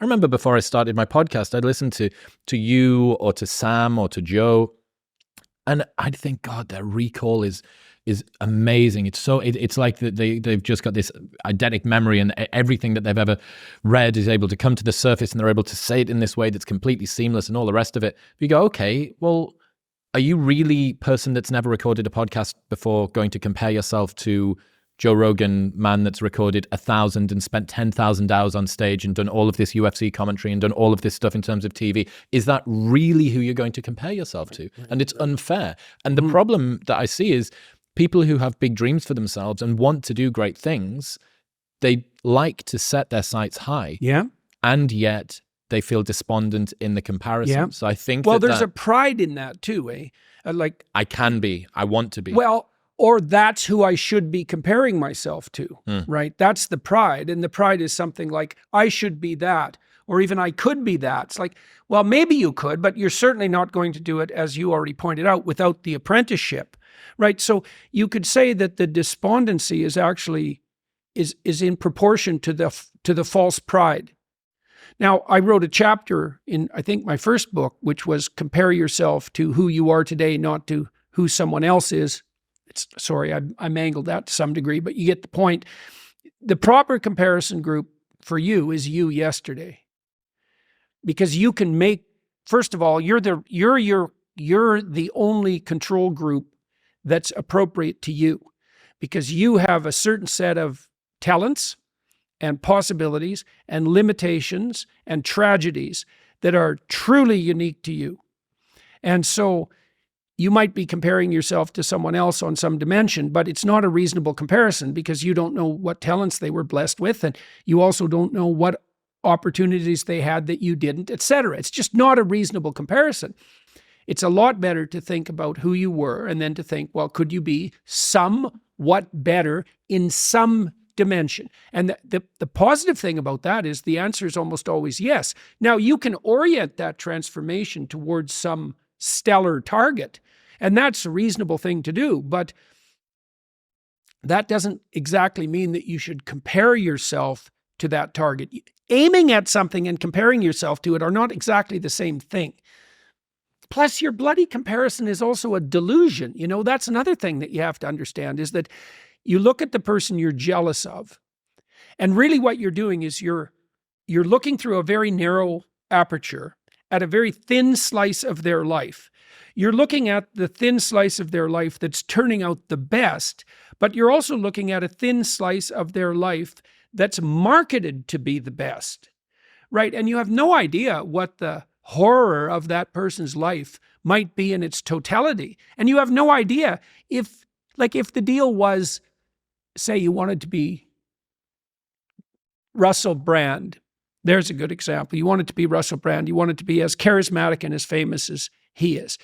I remember before I started my podcast, I'd listen to you or to Sam or to Joe, and I'd think, God, their recall is amazing. It's like they've just got this eidetic memory, and everything that they've ever read is able to come to the surface, and they're able to say it in this way that's completely seamless and all the rest of it. You go, okay, well, are you really a person that's never recorded a podcast before going to compare yourself to Joe Rogan, man that's recorded 1,000 and spent 10,000 hours on stage and done all of this UFC commentary and done all of this stuff in terms of TV? Is that really who you're going to compare yourself to? And it's unfair. And the problem that I see is people who have big dreams for themselves and want to do great things, they like to set their sights high. Yeah. And yet they feel despondent in the comparison. Yeah. So I think there's a pride in that too, eh? Like I can be, I want to be. Well, or that's who I should be comparing myself to, right? That's the pride. And the pride is something like, I should be that, or even I could be that. It's like, well, maybe you could, but you're certainly not going to do it, as you already pointed out, without the apprenticeship, right? So you could say that the despondency is actually, is in proportion to the false pride. Now, I wrote a chapter in, I think, my first book, which was compare yourself to who you are today, not to who someone else is. Sorry, I mangled that to some degree, but you get the point. The proper comparison group for you is you yesterday. Because you can make, first of all, you're the only control group that's appropriate to you. Because you have a certain set of talents and possibilities and limitations and tragedies that are truly unique to you. And so you might be comparing yourself to someone else on some dimension, but it's not a reasonable comparison because you don't know what talents they were blessed with, and you also don't know what opportunities they had that you didn't, etc. It's just not a reasonable comparison. It's a lot better to think about who you were and then to think, well, could you be somewhat better in some dimension? And the positive thing about that is the answer is almost always yes. Now, you can orient that transformation towards some stellar target, and that's a reasonable thing to do, but that doesn't exactly mean that you should compare yourself to that target. Aiming at something and comparing yourself to it are not exactly the same thing. Plus, your bloody comparison is also a delusion. You know, that's another thing that you have to understand, is that you look at the person you're jealous of, and really what you're doing is you're looking through a very narrow aperture at a very thin slice of their life. You're looking at the thin slice of their life that's turning out the best, but you're also looking at a thin slice of their life that's marketed to be the best, right? And you have no idea what the horror of that person's life might be in its totality. And you have no idea if the deal was, say you wanted to be Russell Brand. There's a good example. You wanted to be Russell Brand. You wanted to be as charismatic and as famous as he is.